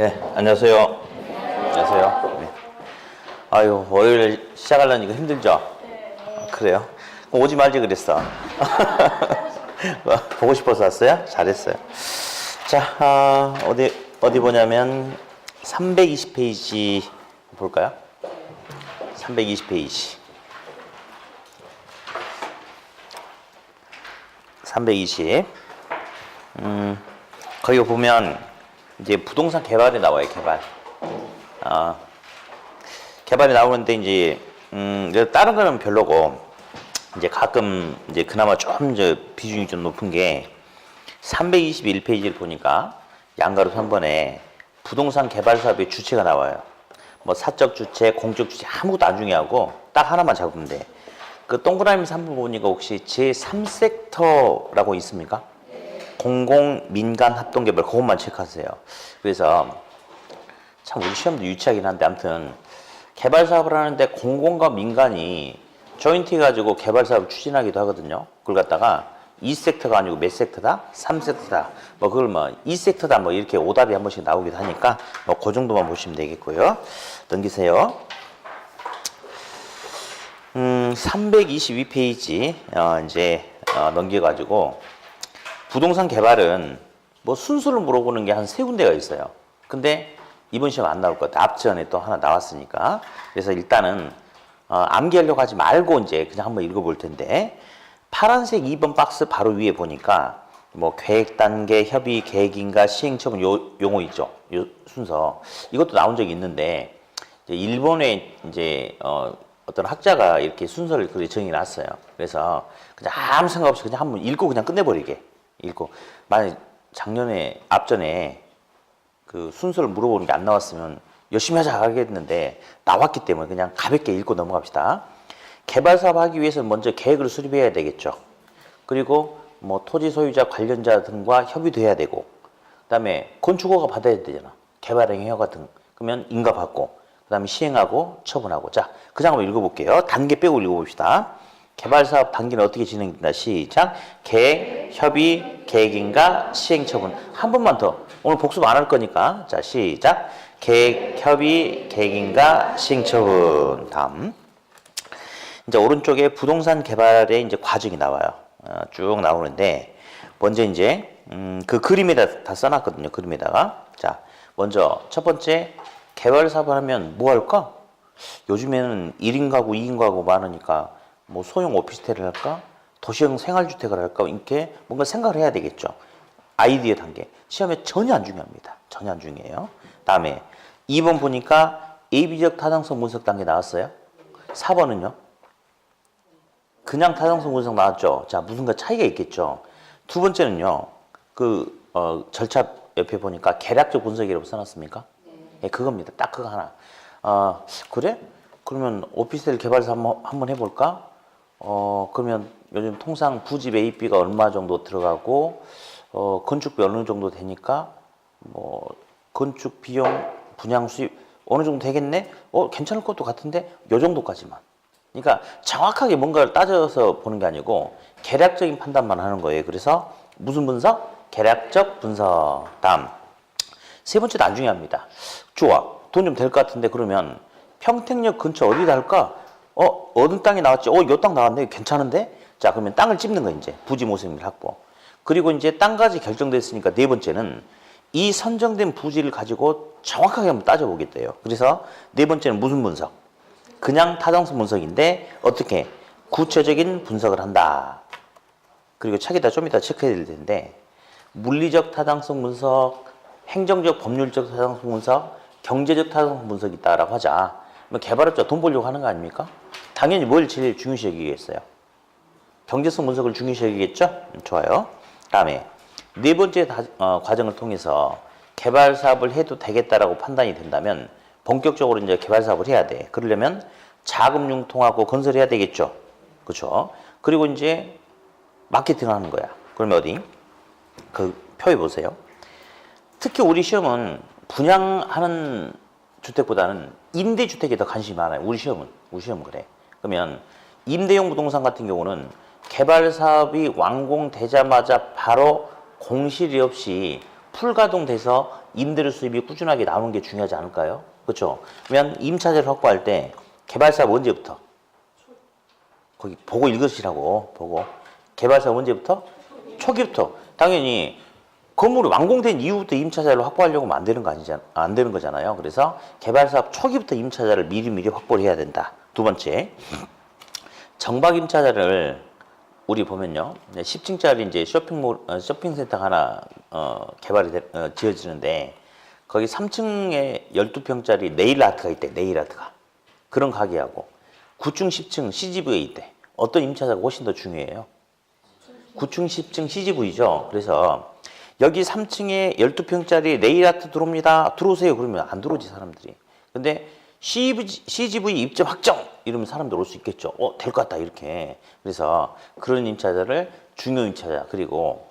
네, 안녕하세요. 안녕하세요. 네. 아유, 월요일 시작하려니까 힘들죠? 그래요? 그럼 오지 말지 그랬어. 보고 싶어서 왔어요? 잘했어요. 자, 어디 보냐면 320페이지 볼까요? 320페이지. 320. 거기 보면 이제 부동산 개발이 나와요, 개발. 개발이 나오는데 이제 다른 거는 별로고 이제 가끔 이제 그나마 좀 이제 비중이 좀 높은 게 321페이지를 보니까 양가로 3번에 부동산 개발 사업의 주체가 나와요. 뭐 사적 주체, 공적 주체 아무것도 안 중요하고 딱 하나만 잡으면 돼. 그 동그라미 3번 보니까 혹시 제3섹터라고 있습니까? 공공, 민간, 합동개발 그것만 체크하세요. 그래서 참 우리 시험도 유치하긴 한데 아무튼 개발 사업을 하는데 공공과 민간이 조인트 해가지고 개발 사업을 추진하기도 하거든요. 그걸 갖다가 2섹터가 아니고 몇 섹터다? 3섹터다. 뭐 그걸 뭐 2섹터다 뭐 이렇게 오답이 한 번씩 나오기도 하니까 뭐 그 정도만 보시면 되겠고요. 넘기세요. 322페이지 이제 넘겨가지고 부동산 개발은 뭐 순서를 물어보는 게 한 세 군데가 있어요. 근데 이번 시험 안 나올 것 같아. 앞전에 또 하나 나왔으니까. 그래서 일단은 암기하려고 하지 말고 이제 그냥 한번 읽어볼 텐데 파란색 2번 박스 바로 위에 보니까 뭐 계획 단계, 협의, 계획인가, 시행 처분 용어 있죠. 요 순서. 이것도 나온 적이 있는데 이제 일본의 이제 어떤 학자가 이렇게 순서를 그렇게 정해놨어요. 그래서 그냥 아무 생각 없이 그냥 한번 읽고 그냥 끝내버리게. 읽고 만약 작년에 앞전에 그 순서를 물어보는 게 안 나왔으면 열심히 하자 하겠는데 나왔기 때문에 그냥 가볍게 읽고 넘어갑시다. 개발 사업 하기 위해서 먼저 계획을 수립해야 되겠죠. 그리고 뭐 토지 소유자 관련자 등과 협의도 해야 되고 그다음에 건축허가 받아야 되잖아. 개발행위 허가 등. 그러면 인가 받고 그다음에 시행하고 처분하고. 자, 그 장면 읽어볼게요. 단계 빼고 읽어봅시다. 개발 사업 단계는 어떻게 진행된다. 시작. 계획, 협의, 계획인가, 시행 처분. 한 번만 더. 오늘 복습 안 할 거니까. 자, 시작. 계획, 협의, 계획인가, 시행 처분. 다음. 이제 오른쪽에 부동산 개발의 이제 과정이 나와요. 쭉 나오는데 먼저 이제 그 그림에다 다 써놨거든요. 그림에다가. 자, 먼저 첫 번째 개발 사업을 하면 뭐 할까? 요즘에는 1인 가구, 2인 가구 많으니까 뭐 소형 오피스텔을 할까? 도시형 생활주택을 할까? 이렇게 뭔가 생각을 해야 되겠죠. 아이디어 단계. 시험에 전혀 안 중요합니다. 전혀 안 중요해요. 다음에 2번 보니까 AB적 타당성 분석 단계 나왔어요. 4번은요? 그냥 타당성 분석 나왔죠. 자, 무슨가 차이가 있겠죠. 두 번째는요. 절차 옆에 보니까 계략적 분석이라고 써놨습니까? 네, 그겁니다. 딱 그거 하나. 그래? 그러면 오피스텔 개발사 한번 해볼까? 그러면 요즘 통상 부지 매입비가 얼마 정도 들어가고, 건축비 어느 정도 되니까, 뭐, 건축 비용, 분양 수입 어느 정도 되겠네? 괜찮을 것도 같은데? 요 정도까지만. 그러니까 정확하게 뭔가를 따져서 보는 게 아니고, 계략적인 판단만 하는 거예요. 그래서 무슨 분석? 계략적 분석. 다음. 세 번째도 안 중요합니다. 좋아. 돈 좀 될 것 같은데 그러면 평택역 근처 어디다 할까? 어느 땅이 나왔지? 요 땅 나왔네. 괜찮은데? 자, 그러면 땅을 찝는 거 이제. 부지 모습을 확보. 그리고 이제 땅까지 결정됐으니까 네 번째는 이 선정된 부지를 가지고 정확하게 한번 따져보겠대요. 그래서 네 번째는 무슨 분석? 그냥 타당성 분석인데 어떻게? 구체적인 분석을 한다. 그리고 책에다 좀 이따 체크해야 될 텐데 물리적 타당성 분석, 행정적 법률적 타당성 분석, 경제적 타당성 분석이 있다라고 하자. 개발업자 돈 벌려고 하는 거 아닙니까? 당연히 뭘 제일 중요시 여기겠어요? 경제성 분석을 중요시 여기겠죠? 좋아요. 다음에 네 번째 과정을 통해서 개발 사업을 해도 되겠다라고 판단이 된다면 본격적으로 이제 개발 사업을 해야 돼. 그러려면 자금 융통하고 건설해야 되겠죠? 그렇죠? 그리고 이제 마케팅을 하는 거야. 그러면 어디? 그 표에 보세요. 특히 우리 시험은 분양하는 주택보다는 임대주택에 더 관심이 많아요. 우리 시험은 그래. 그러면 임대용 부동산 같은 경우는 개발 사업이 완공되자마자 바로 공실이 없이 풀가동돼서 임대료 수입이 꾸준하게 나오는 게 중요하지 않을까요? 그렇죠? 그러면 임차자를 확보할 때 개발사가 언제부터? 거기 보고 읽으시라고. 보고. 개발사가 언제부터? 초기부터. 당연히 건물이 완공된 이후부터 임차자를 확보하려고 하면 안 되는 거잖아요. 그래서 개발사업 초기부터 임차자를 미리 확보를 해야 된다. 두 번째, 정박 임차자를 우리 보면요, 10층짜리 이제 쇼핑센터가 하나 지어지는데 거기 3층에 12평짜리 네일 아트가 있대. 네일 아트가. 그런 가게하고 9층, 10층 CGV에 있대. 어떤 임차자가 훨씬 더 중요해요? 9층, 10층 CGV죠. 그래서 여기 3층에 12평짜리 네일 아트 들어옵니다. 들어오세요. 그러면 안 들어오지, 사람들이. 근데 CGV 입점 확정! 이러면 사람들 올 수 있겠죠. 될 것 같다, 이렇게. 그래서 그런 임차자를 중요 임차자, 그리고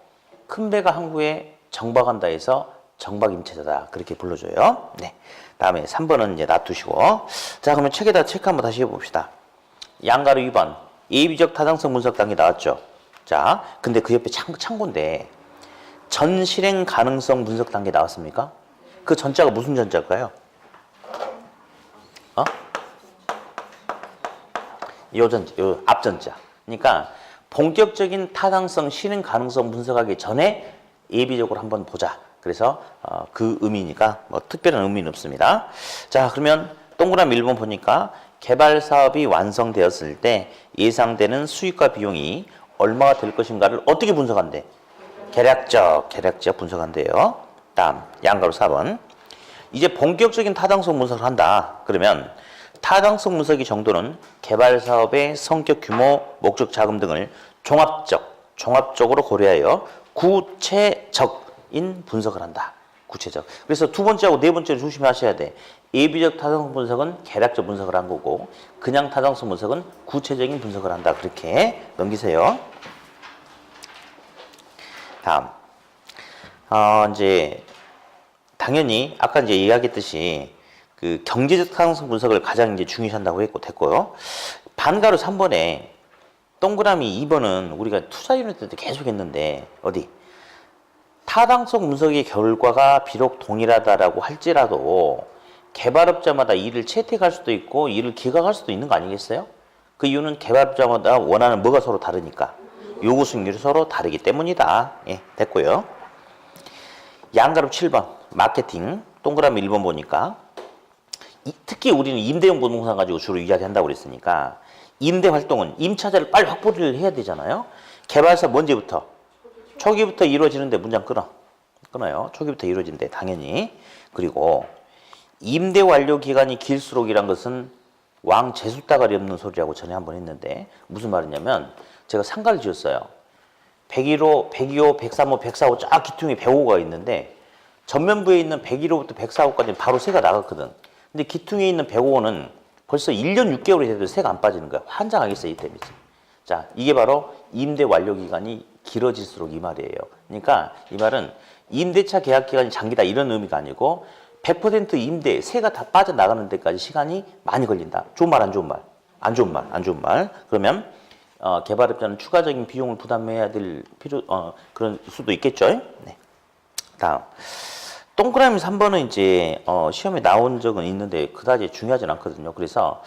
큰 배가 항구에 정박한다 해서 정박 임차자다. 그렇게 불러줘요. 네. 다음에 3번은 이제 놔두시고. 자, 그러면 책에다 체크 한번 다시 해봅시다. 양가로 2번. 예비적 타당성 분석 단계 나왔죠. 자, 근데 그 옆에 참고인데, 전 실행 가능성 분석 단계 나왔습니까? 그 전자가 무슨 전자일까요? 요 앞전자. 그러니까 본격적인 타당성 실행 가능성 분석하기 전에 예비적으로 한번 보자. 그래서 그 의미니까 뭐 특별한 의미는 없습니다. 자, 그러면 동그라미 1번 보니까 개발 사업이 완성되었을 때 예상되는 수익과 비용이 얼마가 될 것인가를 어떻게 분석한대? 계략적 분석한대요. 다음 양가로 4번. 이제 본격적인 타당성 분석을 한다. 그러면 타당성 분석의 정도는 개발 사업의 성격, 규모, 목적, 자금 등을 종합적으로 고려하여 구체적인 분석을 한다. 구체적. 그래서 두 번째하고 네 번째를 조심하셔야 돼. 예비적 타당성 분석은 계략적 분석을 한 거고, 그냥 타당성 분석은 구체적인 분석을 한다. 그렇게 넘기세요. 다음. 이제 당연히 아까 이제 이야기했듯이 그 경제적 타당성 분석을 가장 이제 중요시한다고 됐고요. 반가로 3번에 동그라미 2번은 우리가 투자 유닛 때 계속 했는데 어디? 타당성 분석의 결과가 비록 동일하다라고 할지라도 개발업자마다 이를 채택할 수도 있고 이를 기각할 수도 있는 거 아니겠어요? 그 이유는 개발업자마다 원하는 뭐가 서로 다르니까. 요구 수익률이 서로 다르기 때문이다. 예, 됐고요. 양가로 7번 마케팅 동그라미 1번 보니까 특히 우리는 임대용 부동산 가지고 주로 이야기한다고 그랬으니까 임대 활동은 임차자를 빨리 확보를 해야 되잖아요. 개발사 언제부터? 초기부터 이루어지는데 문장 끊어요. 초기부터 이루어지는데 당연히. 그리고 임대 완료 기간이 길수록이란 것은 왕 재수따가리 없는 소리라고 전에 한번 했는데 무슨 말이냐면 제가 상가를 지었어요. 101호, 102호, 103호, 104호 쫙 기퉁이 105호가 있는데 전면부에 있는 101호부터 104호까지 바로 새가 나갔거든. 근데 기퉁에 있는 105호는 벌써 1년 6개월이 돼도 새가 안 빠지는 거야. 환장하겠어요, 이 때문에. 자, 이게 바로 임대 완료 기간이 길어질수록 이 말이에요. 그러니까 이 말은 임대차 계약 기간이 장기다 이런 의미가 아니고 100% 임대, 새가 다 빠져나가는 데까지 시간이 많이 걸린다. 좋은 말, 안 좋은 말? 안 좋은 말, 안 좋은 말. 그러면 개발업자는 추가적인 비용을 부담해야 될 그런 수도 있겠죠. 네. 다음. 동그라미 3번은 이제 시험에 나온 적은 있는데 그다지 중요하진 않거든요. 그래서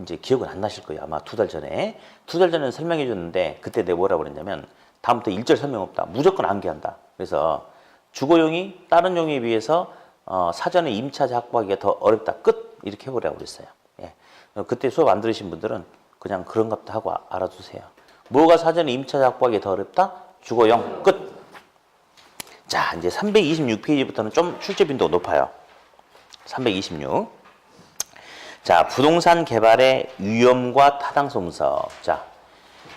이제 기억은 안 나실 거예요. 아마 2달 전에. 2달 전에는 설명해 줬는데 그때 내가 뭐라고 그랬냐면 다음부터 일절 설명 없다. 무조건 암기한다. 그래서 주거용이 다른 용에 비해서 사전에 임차자 확보하기가 더 어렵다. 끝! 이렇게 해보라고 그랬어요. 예. 그때 수업 안 들으신 분들은 그냥 그런갑다 하고 알아두세요. 뭐가 사전에 임차자 확보하기 더 어렵다? 주거용 끝. 자, 이제 326페이지부터는 좀 출제 빈도가 높아요. 326. 자, 부동산 개발의 위험과 타당성 분석. 자,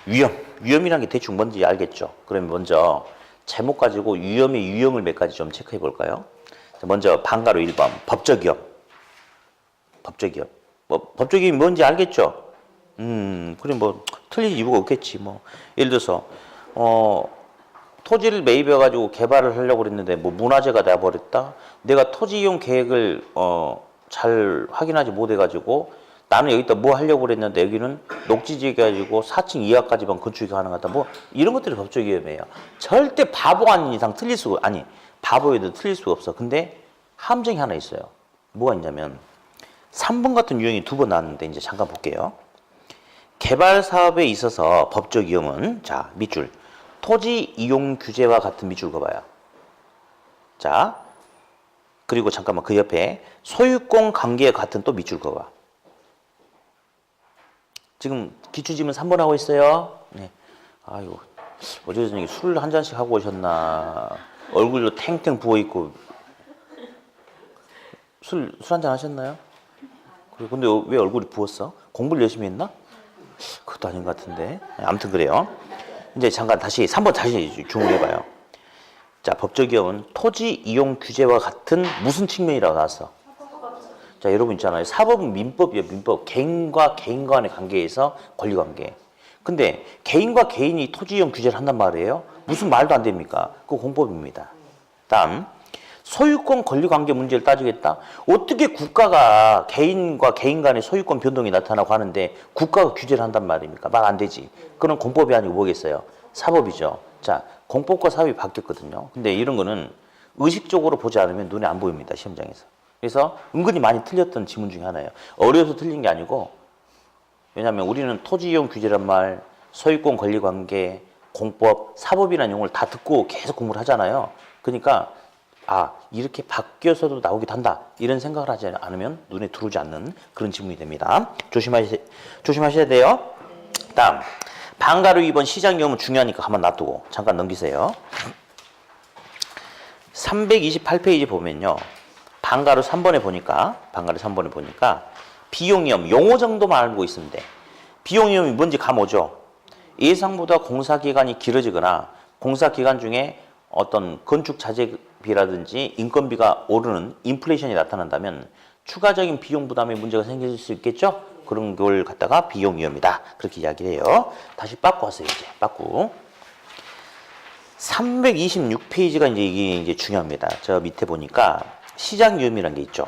위험이라는 게 대충 뭔지 알겠죠? 그러면 먼저 제목 가지고 위험의 유형을 몇 가지 좀 체크해 볼까요? 자, 먼저 반가로 1번 법적 위험. 법적 위험. 법적 위험이 뭔지 알겠죠? 그래 뭐 틀릴 이유가 없겠지. 뭐 예를 들어서 토지를 매입해 가지고 개발을 하려고 그랬는데 뭐 문화재가 돼 버렸다. 내가 토지 이용 계획을 잘 확인하지 못해 가지고 나는 여기다 뭐 하려고 그랬는데 여기는 녹지지에 가지고 4층 이하까지만 건축이 가능하다. 뭐 이런 것들이 법적 위험이에요. 절대 바보 아닌 이상 틀릴 수가 아니 바보여도 틀릴 수가 없어. 근데 함정이 하나 있어요. 뭐가 있냐면 3번 같은 유형이 2번 나왔는데 이제 잠깐 볼게요. 개발 사업에 있어서 법적 위험은 자, 밑줄. 토지 이용 규제와 같은 밑줄 그어봐요. 자, 그리고 잠깐만 그 옆에 소유권 관계와 같은 또 밑줄 그어봐. 지금 기출지문 3번 하고 있어요. 네. 아이고, 어제 저녁에 술 한 잔씩 하고 오셨나. 얼굴도 탱탱 부어있고. 술 한 잔 하셨나요? 근데 왜 얼굴이 부었어? 공부를 열심히 했나? 그것도 아닌 것 같은데. 아무튼 그래요. 이제 잠깐 다시 3번 다시 주목해봐요. 자, 법적 위험은 토지 이용 규제와 같은 무슨 측면이라고 나왔어? 자, 여러분 있잖아요. 사법은 민법이에요. 민법. 개인과 개인 간의 관계에서 권리관계. 근데 개인과 개인이 토지 이용 규제를 한단 말이에요. 무슨 말도 안 됩니까? 그거 공법입니다. 다음. 소유권 권리관계 문제를 따지겠다. 어떻게 국가가 개인과 개인 간의 소유권 변동이 나타나고 하는데 국가가 규제를 한단 말입니까? 말 안 되지. 그건 공법이 아니고 뭐겠어요? 사법이죠. 자, 공법과 사법이 바뀌었거든요. 근데 이런 거는 의식적으로 보지 않으면 눈에 안 보입니다. 시험장에서. 그래서 은근히 많이 틀렸던 지문 중에 하나예요. 어려워서 틀린 게 아니고 왜냐하면 우리는 토지 이용 규제란 말, 소유권 권리관계, 공법, 사법이라는 용어를 다 듣고 계속 공부를 하잖아요. 그러니까 아, 이렇게 바뀌어서도 나오기도 한다. 이런 생각을 하지 않으면 눈에 들어오지 않는 그런 지문이 됩니다. 조심하셔야 돼요. 다음, 방가로 2번 시장 위험은 중요하니까 가만 놔두고 잠깐 넘기세요. 328페이지 보면요. 방가로 3번에 보니까 비용 위험, 용어 정도만 알고 있으면 돼. 비용 위험이 뭔지 감 오죠? 예상보다 공사 기간이 길어지거나 공사 기간 중에 어떤 건축 자재비라든지 인건비가 오르는 인플레이션이 나타난다면 추가적인 비용 부담의 문제가 생길 수 있겠죠? 그런 걸 갖다가 비용 위험이다. 그렇게 이야기를 해요. 다시 빠꾸 하세요, 이제. 빠꾸. 326페이지가 이게 중요합니다. 저 밑에 보니까 시장 위험이라는 게 있죠.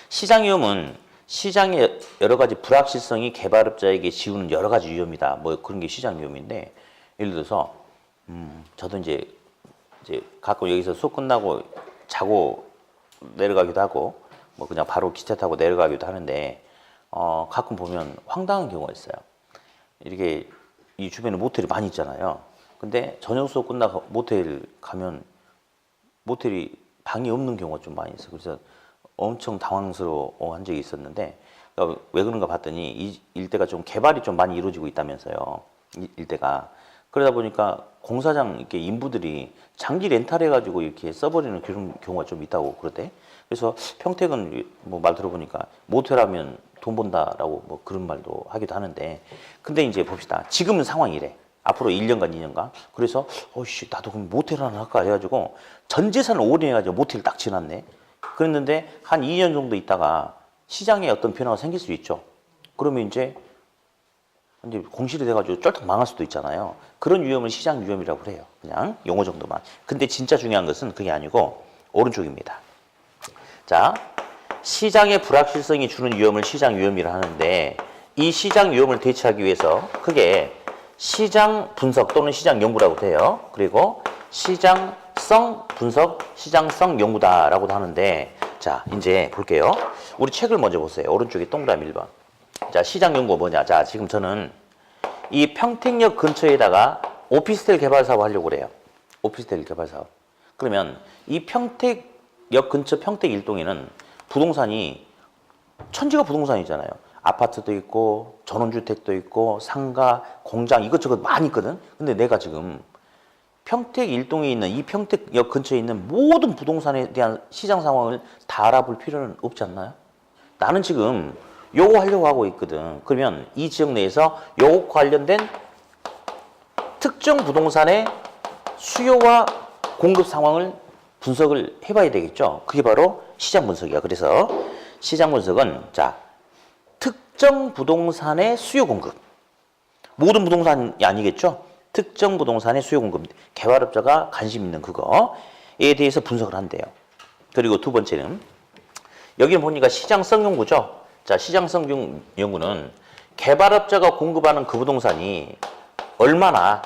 시장 위험은 시장의 여러 가지 불확실성이 개발업자에게 지우는 여러 가지 위험이다. 뭐 그런 게 시장 위험인데, 예를 들어서 저도 이제 가끔 여기서 수업 끝나고 자고 내려가기도 하고, 뭐 그냥 바로 기차 타고 내려가기도 하는데, 가끔 보면 황당한 경우가 있어요. 이렇게 이 주변에 모텔이 많이 있잖아요. 근데 저녁 수업 끝나고 모텔 가면 모텔이 방이 없는 경우가 좀 많이 있어요. 그래서 엄청 당황스러워한 적이 있었는데, 그러니까 왜 그런가 봤더니 이 일대가 좀 개발이 좀 많이 이루어지고 있다면서요. 일대가. 그러다 보니까 공사장 이렇게 인부들이 장기 렌탈해가지고 이렇게 써버리는 그런 경우가 좀 있다고 그러대. 그래서 평택은 뭐 말 들어보니까 모텔하면 돈 번다라고 뭐 그런 말도 하기도 하는데, 근데 이제 봅시다. 지금은 상황이 이래. 앞으로 1년간, 2년간. 그래서 어이씨 나도 그럼 모텔 하나 할까 해가지고 전 재산을 올인해가지고 모텔을 딱 지났네. 그랬는데 한 2년 정도 있다가 시장에 어떤 변화가 생길 수 있죠. 그러면 이제 공실이 돼가지고 쫄딱 망할 수도 있잖아요. 그런 위험을 시장 위험이라고 해요. 그냥 용어 정도만. 근데 진짜 중요한 것은 그게 아니고 오른쪽입니다. 자, 시장의 불확실성이 주는 위험을 시장 위험이라 하는데, 이 시장 위험을 대처하기 위해서 크게 시장 분석 또는 시장 연구라고 해요. 그리고 시장성 분석, 시장성 연구다라고도 하는데, 자, 이제 볼게요. 우리 책을 먼저 보세요. 오른쪽에 동그라미 1번. 자, 시장 연구가 뭐냐? 자, 지금 저는 이 평택역 근처에다가 오피스텔 개발 사업 하려고 그래요. 오피스텔 개발 사업. 그러면 이 평택역 근처 평택 일동에는 부동산이 천지가 부동산이잖아요. 아파트도 있고 전원주택도 있고 상가, 공장 이것저것 많이 있거든. 근데 내가 지금 평택 일동에 있는 이 평택역 근처에 있는 모든 부동산에 대한 시장 상황을 다 알아볼 필요는 없지 않나요? 나는 지금 요거 하려고 하고 있거든. 그러면 이 지역 내에서 요거 관련된 특정 부동산의 수요와 공급 상황을 분석을 해봐야 되겠죠. 그게 바로 시장 분석이야. 그래서 시장 분석은 자, 특정 부동산의 수요 공급. 모든 부동산이 아니겠죠. 특정 부동산의 수요 공급. 개발업자가 관심 있는 그거에 대해서 분석을 한대요. 그리고 두 번째는 여기 보니까 시장성 연구죠. 자, 시장성 연구는 개발업자가 공급하는 그 부동산이 얼마나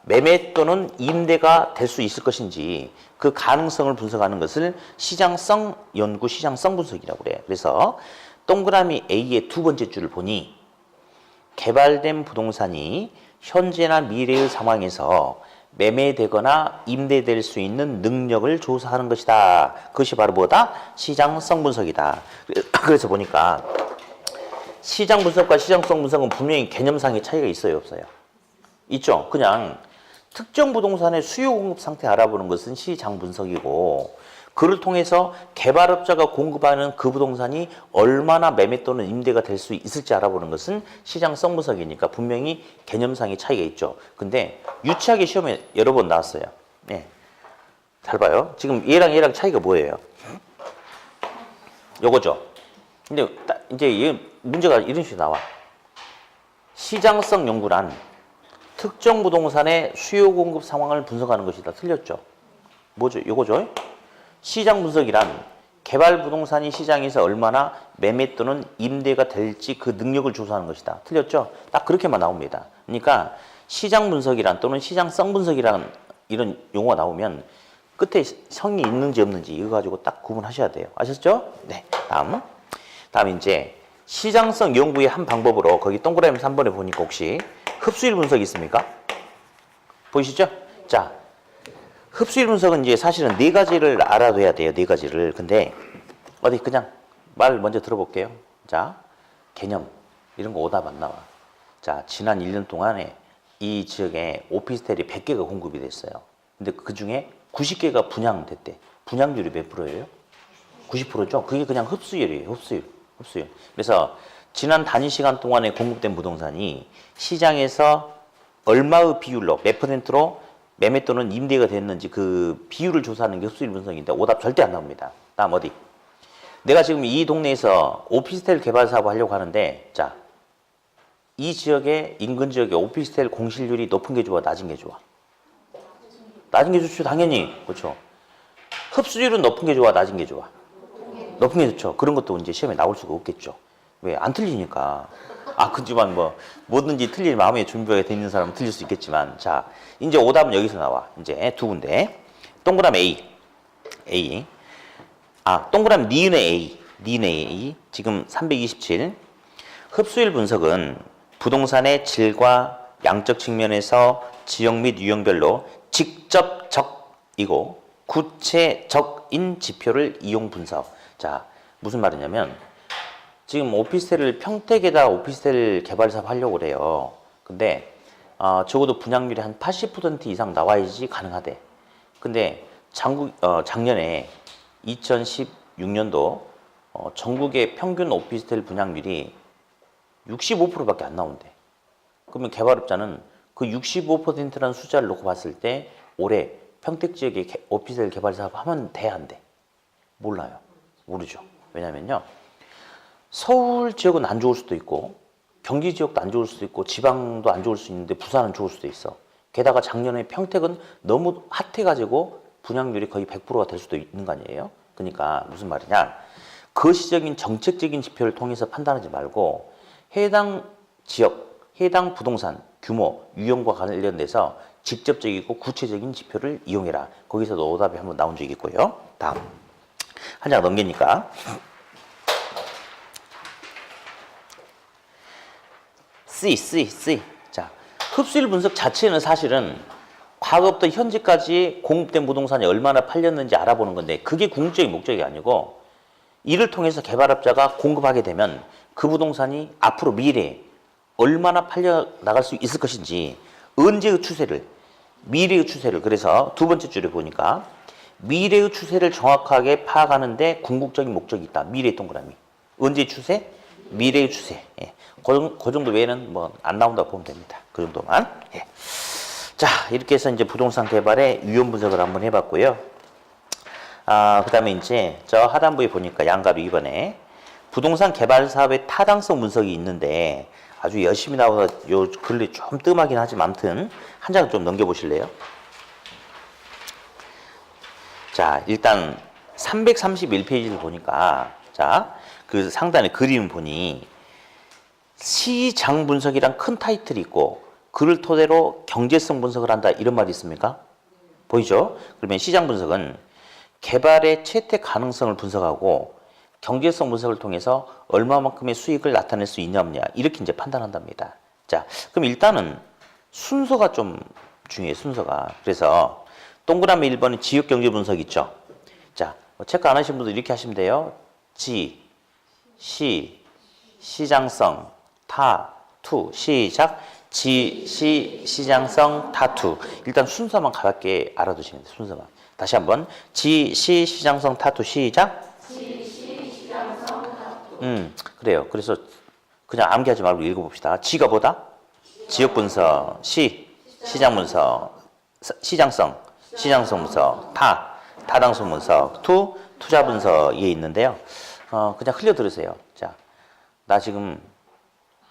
매매 또는 임대가 될 수 있을 것인지 그 가능성을 분석하는 것을 시장성 연구, 시장성 분석이라고 그래요. 그래서 동그라미 A의 두 번째 줄을 보니 개발된 부동산이 현재나 미래의 상황에서 매매되거나 임대될 수 있는 능력을 조사하는 것이다. 그것이 바로 뭐다? 시장성 분석이다. 그래서 보니까 시장 분석과 시장성 분석은 분명히 개념상의 차이가 있어요, 없어요? 있죠. 그냥 특정 부동산의 수요 공급 상태 알아보는 것은 시장 분석이고 그를 통해서 개발업자가 공급하는 그 부동산이 얼마나 매매 또는 임대가 될 수 있을지 알아보는 것은 시장성 분석이니까 분명히 개념상의 차이가 있죠. 근데 유치하게 시험에 여러 번 나왔어요. 네. 잘 봐요. 지금 얘랑 차이가 뭐예요? 요거죠. 근데 이제 문제가 이런 식으로 나와. 시장성 연구란 특정 부동산의 수요 공급 상황을 분석하는 것이다. 틀렸죠? 뭐죠? 요거죠? 시장 분석이란 개발 부동산이 시장에서 얼마나 매매 또는 임대가 될지 그 능력을 조사하는 것이다. 틀렸죠? 딱 그렇게만 나옵니다. 그러니까 시장 분석이란 또는 시장성 분석이란 이런 용어가 나오면 끝에 성이 있는지 없는지 이거 가지고 딱 구분하셔야 돼요. 아셨죠? 네. 다음 이제 시장성 연구의 한 방법으로 거기 동그라미 3번에 보니까 혹시 흡수율 분석이 있습니까? 보이시죠? 자, 흡수율 분석은 이제 사실은 네 가지를 알아둬야 돼요. 네 가지를. 근데 어디 그냥 말 먼저 들어볼게요. 자, 개념 이런 거 오답 안 나와. 자, 지난 1년 동안에 이 지역에 오피스텔이 100개가 공급이 됐어요. 근데 그 중에 90개가 분양됐대. 분양률이 몇 프로예요? 90%죠? 그게 그냥 흡수율이에요. 흡수율. 그래서 지난 단위 시간 동안에 공급된 부동산이 시장에서 얼마의 비율로, 몇 %로 매매 또는 임대가 됐는지 그 비율을 조사하는 게 흡수율 분석인데 오답 절대 안 나옵니다. 다음 어디? 내가 지금 이 동네에서 오피스텔 개발 사업을 하려고 하는데 자, 이 지역의 인근 지역의 오피스텔 공실률이 높은 게 좋아, 낮은 게 좋아? 낮은 게 좋죠, 당연히. 그렇죠. 흡수율은 높은 게 좋아, 낮은 게 좋아? 높은 게 좋죠. 그런 것도 이제 시험에 나올 수가 없겠죠. 왜? 안 틀리니까. 그지만 뭐 뭐든지 틀릴 마음의 준비가 돼 있는 사람은 틀릴 수 있겠지만 자, 이제 오답은 여기서 나와. 이제 두 군데. 동그라미 A. 동그라미 니은의 A. 지금 327. 흡수율 분석은 부동산의 질과 양적 측면에서 지역 및 유형별로 직접적이고 구체적인 지표를 이용 분석. 자, 무슨 말이냐면 지금 오피스텔을 평택에다 오피스텔 개발 사업 하려고 그래요. 근데 적어도 분양률이 한 80% 이상 나와야지 가능하대. 근데 작년에 2016년도 전국의 평균 오피스텔 분양률이 65%밖에 안 나온대. 그러면 개발업자는 그 65%라는 숫자를 놓고 봤을 때 올해 평택 지역에 오피스텔 개발 사업 하면 돼, 안 돼? 몰라요. 모르죠. 왜냐면요. 서울 지역은 안 좋을 수도 있고 경기 지역도 안 좋을 수도 있고 지방도 안 좋을 수 있는데 부산은 좋을 수도 있어. 게다가 작년에 평택은 너무 핫해가지고 분양률이 거의 100%가 될 수도 있는 거 아니에요? 그러니까 무슨 말이냐. 거시적인 정책적인 지표를 통해서 판단하지 말고 해당 지역, 해당 부동산 규모, 유형과 관련돼서 직접적이고 구체적인 지표를 이용해라. 거기서도 오답이 한번 나온 적이 있고요. 다음. 한 장 넘기니까. C. 자, 흡수율 분석 자체는 사실은 과거부터 현재까지 공급된 부동산이 얼마나 팔렸는지 알아보는 건데 그게 궁극적인 목적이 아니고 이를 통해서 개발업자가 공급하게 되면 그 부동산이 앞으로 미래에 얼마나 팔려 나갈 수 있을 것인지 언제의 추세를, 미래의 추세를. 그래서 두 번째 줄에 보니까 미래의 추세를 정확하게 파악하는데 궁극적인 목적이 있다. 미래의 동그라미. 언제의 추세? 미래의 추세. 예. 그 정도 외에는 뭐 안 나온다고 보면 됩니다. 그 정도만. 예. 자, 이렇게 해서 이제 부동산 개발의 유형 분석을 한번 해봤고요. 그 다음에 이제 저 하단부에 보니까 양가로 2번에 부동산 개발 사업의 타당성 분석이 있는데 아주 열심히 나와서 요 글이 좀 뜸하긴 하지만 아무튼 한 장 좀 넘겨보실래요? 자, 일단 331페이지를 보니까 자, 그 상단에 그림 보니 시장 분석이란 큰 타이틀이 있고 그를 토대로 경제성 분석을 한다. 이런 말이 있습니까? 보이죠? 그러면 시장 분석은 개발의 채택 가능성을 분석하고 경제성 분석을 통해서 얼마만큼의 수익을 나타낼 수 있냐 없냐 이렇게 이제 판단한답니다. 자, 그럼 일단은 순서가 좀 중요해요. 순서가. 그래서 동그라미 1번은 지역 경제 분석 있죠. 자, 체크 안 하신 분들 이렇게 하시면 돼요. 지, 시, 시장성, 타, 투. 시작. 지, 시, 시장성, 타, 투. 일단 순서만 가볍게 알아두시면 돼요. 순서만. 다시 한번. 지, 시, 시장성, 타, 투. 시작. 지, 시, 시장성, 타, 투. 그래요. 그래서 그냥 암기하지 말고 읽어봅시다. 지가 뭐다? 지역 분석. 시, 시장 분석. 시장성, 시장성 분석. 타, 타당성 분석. 투, 투자 분석이 있는데요. 그냥 흘려 들으세요. 자, 나 지금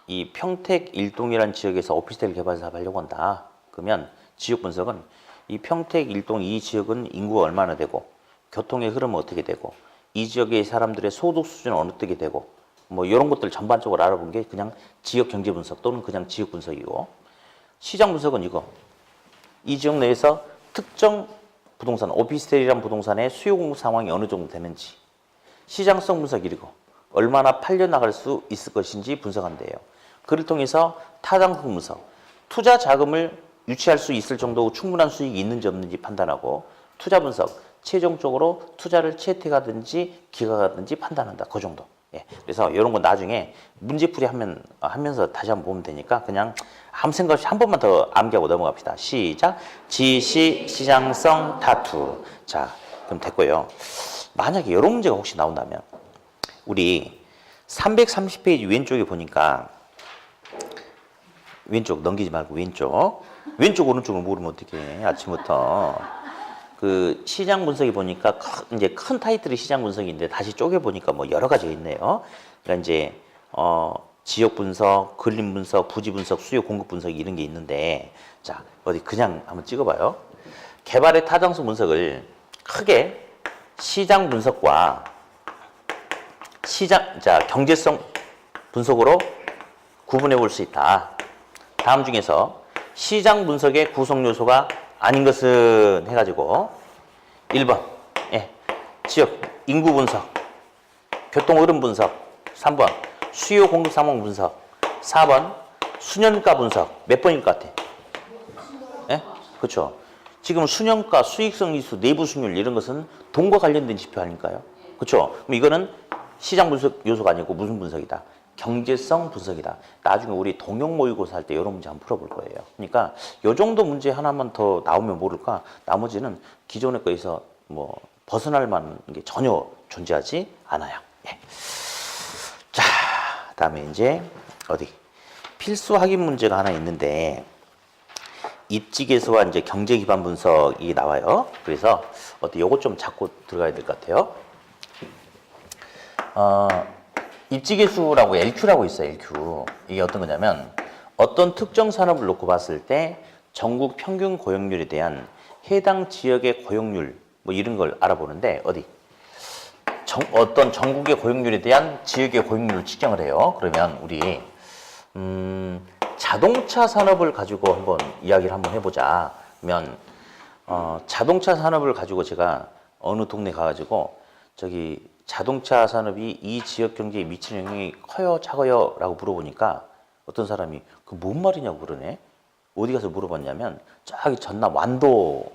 이 평택 일동이라는 지역에서 오피스텔 개발 사업 하려고 한다. 그러면 지역 분석은 이 평택 일동 이 지역은 인구가 얼마나 되고 교통의 흐름은 어떻게 되고 이 지역의 사람들의 소득 수준은 어떻게 되고 뭐 이런 것들 전반적으로 알아본 게 그냥 지역 경제 분석 또는 그냥 지역 분석이고 시장 분석은 이거 이 지역 내에서 특정 부동산 오피스텔이란 부동산의 수요 공급 상황이 어느 정도 되는지 시장성 분석 이고 얼마나 팔려 나갈 수 있을 것인지 분석한대요. 그를 통해서 타당성 분석, 투자 자금을 유치할 수 있을 정도 충분한 수익이 있는지 없는지 판단하고 투자 분석, 최종적으로 투자를 채택하든지 기각하든지 판단한다. 그 정도. 예. 그래서 이런 거 나중에 문제풀이 하면서 다시 한번 보면 되니까 그냥 아무 생각 없이 한 번만 더 암기하고 넘어갑시다. 시작. 지시, 시장성, 타투. 자, 그럼 됐고요. 만약에 이런 문제가 혹시 나온다면 우리 330페이지 왼쪽에 보니까 왼쪽 넘기지 말고 왼쪽 오른쪽을 모르면 어떡해 아침부터 그 시장 분석이 보니까 이제 큰 타이틀이 시장 분석인데 다시 쪼개 보니까 뭐 여러 가지가 있네요. 그러니까 이제 지역 분석, 근림 분석, 부지 분석, 수요 공급 분석 이런 게 있는데 자 어디 그냥 한번 찍어봐요. 개발의 타당성 분석을 크게 시장 분석과 경제성 분석으로 구분해 볼 수 있다. 다음 중에서 시장 분석의 구성 요소가 아닌 것은 해가지고 1번 예, 지역 인구 분석, 교통 흐름 분석, 3번 수요 공급 상황 분석, 4번 수년가 분석. 몇 번일 것 같아? 예? 그렇죠. 지금 수년가, 수익성 지수, 내부 수익률 이런 것은 돈과 관련된 지표 아닐까요? 그렇죠. 그럼 이거는 시장 분석 요소가 아니고 무슨 분석이다? 경제성 분석이다. 나중에 우리 동영 모의고사 할 때 이런 문제 한번 풀어볼 거예요. 그러니까 요 정도 문제 하나만 더 나오면 모를까? 나머지는 기존의 거에서 뭐 벗어날 만한 게 전혀 존재하지 않아요. 예. 자, 다음에 이제 어디 필수 확인 문제가 하나 있는데 입지계수와 이제 경제 기반 분석이 나와요. 그래서 어때 요거 좀 잡고 들어가야 될 것 같아요. 입지계수라고 LQ라고 있어요. LQ. 이게 어떤 거냐면 어떤 특정 산업을 놓고 봤을 때 전국 평균 고용률에 대한 해당 지역의 고용률 뭐 이런 걸 알아보는데 어디 어떤 전국의 고용률에 대한 지역의 고용률을 측정을 해요. 그러면 우리 자동차 산업을 가지고 한번 이야기를 한번 해보자. 그러면 자동차 산업을 가지고 제가 어느 동네 가가지고 저기 자동차 산업이 이 지역 경제에 미치는 영향이 커요, 작아요? 라고 물어보니까 어떤 사람이 그 뭔 말이냐고 그러네. 어디 가서 물어봤냐면 저기 전남 완도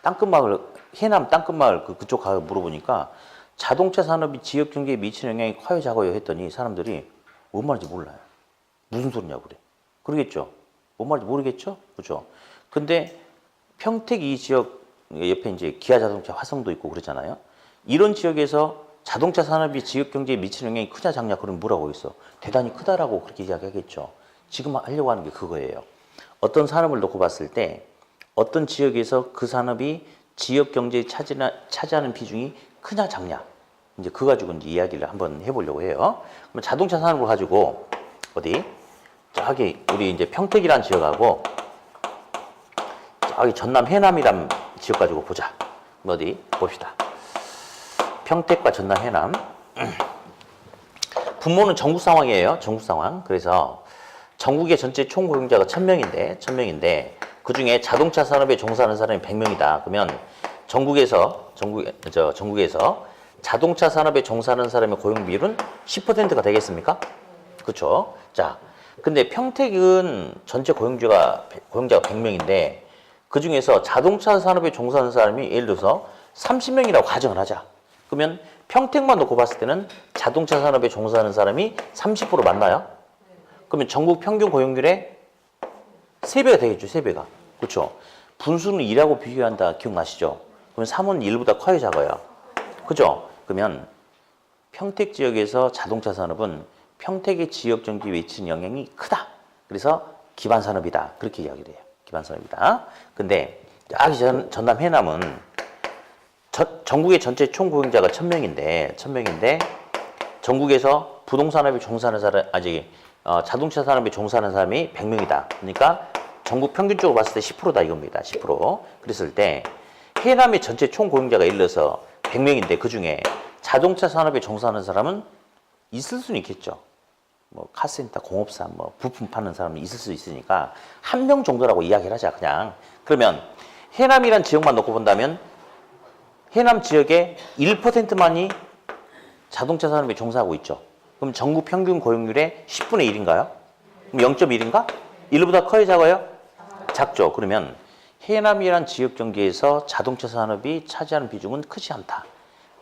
땅끝마을, 해남 땅끝마을 그쪽 가서 물어보니까 자동차 산업이 지역 경제에 미치는 영향이 커요, 작아요? 했더니 사람들이 뭔 말인지 몰라요. 무슨 소리냐고 그래. 그러겠죠. 뭔 말인지 모르겠죠? 그죠? 근데 평택 이 지역 옆에 이제 기아 자동차 화성도 있고 그러잖아요. 이런 지역에서 자동차 산업이 지역 경제에 미치는 영향이 크냐 작냐 그러면 뭐라고 있어? 대단히 크다라고 그렇게 이야기하겠죠. 지금 하려고 하는 게 그거예요. 어떤 산업을 놓고 봤을 때 어떤 지역에서 그 산업이 지역 경제에 차지하는 비중이 크냐 작냐 이제 그거 가지고 이제 이야기를 한번 해보려고 해요. 그럼 자동차 산업을 가지고 어디 저기 우리 이제 평택이란 지역하고 저기 전남 해남이란 지역 가지고 보자. 어디 봅시다. 평택과 전남 해남. 분모는 전국 상황이에요. 전국 상황. 그래서 전국의 전체 총 고용자가 1000명인데 그중에 자동차 산업에 종사하는 사람이 100명이다. 그러면 전국에서 자동차 산업에 종사하는 사람의 고용 비율은 10%가 되겠습니까? 그렇죠? 자, 근데 평택은 전체 고용자가 100명인데 그중에서 자동차 산업에 종사하는 사람이 예를 들어서 30명이라고 가정을 하자. 그러면 평택만 놓고 봤을 때는 자동차 산업에 종사하는 사람이 30% 맞나요? 그러면 전국 평균 고용률의 3배가 되겠죠, 3배가. 그렇죠? 분수는 2라고 비교한다. 기억나시죠? 그러면 3은 1보다 커요, 작아요? 그죠? 그러면 평택 지역에서 자동차 산업은 평택의 지역 경제에 미치는 영향이 크다. 그래서 기반 산업이다. 그렇게 이야기를 해요. 기반 산업이다. 근데 여기 전남 해남은 전국의 전체 총 고용자가 1000명인데 전국에서 부동산업에 종사하는 사람 자동차 산업에 종사하는 사람이 100명이다. 그러니까 전국 평균적으로 봤을 때 10%다 이겁니다. 10%. 그랬을 때 해남의 전체 총 고용자가 예를 들어서 100명인데 그중에 자동차 산업에 종사하는 사람은 있을 수는 있겠죠. 뭐 카센터, 공업사, 뭐 부품 파는 사람이 있을 수 있으니까 1명 정도라고 이야기를 하자 그냥. 그러면 해남이란 지역만 놓고 본다면 해남 지역의 1%만이 자동차 산업에 종사하고 있죠. 그럼 전국 평균 고용률의 10분의 1인가요? 그럼 0.1인가? 1보다 커요, 작아요? 작죠. 그러면 해남이란 지역 경제에서 자동차 산업이 차지하는 비중은 크지 않다.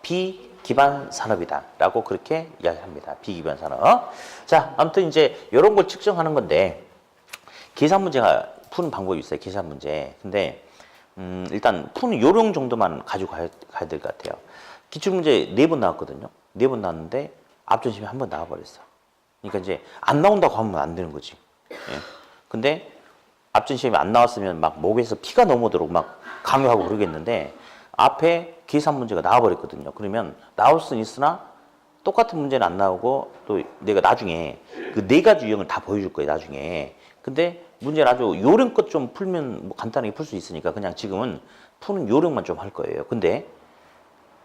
비기반 산업이다. 라고 그렇게 이야기합니다. 비기반 산업. 자, 아무튼 이제 이런 걸 측정하는 건데 계산 문제가 푸는 방법이 있어요. 계산 문제. 근데 일단 푸는 요령 정도만 가지고 가야 될 것 같아요. 기출문제 4번 나왔거든요. 4번 나왔는데 앞전심이 한 번 나와버렸어. 그러니까 이제 안 나온다고 하면 안 되는 거지. 예. 근데 앞전 시험이 안 나왔으면 막 목에서 피가 넘어도록 막 강요하고 그러겠는데 앞에 계산 문제가 나와버렸거든요. 그러면 나올 수는 있으나 똑같은 문제는 안 나오고 또 내가 나중에 그 4가지 유형을 다 보여줄 거예요. 나중에. 근데 문제는 아주 요령껏 좀 풀면 뭐 간단하게 풀 수 있으니까 그냥 지금은 푸는 요령만 좀 할 거예요. 근데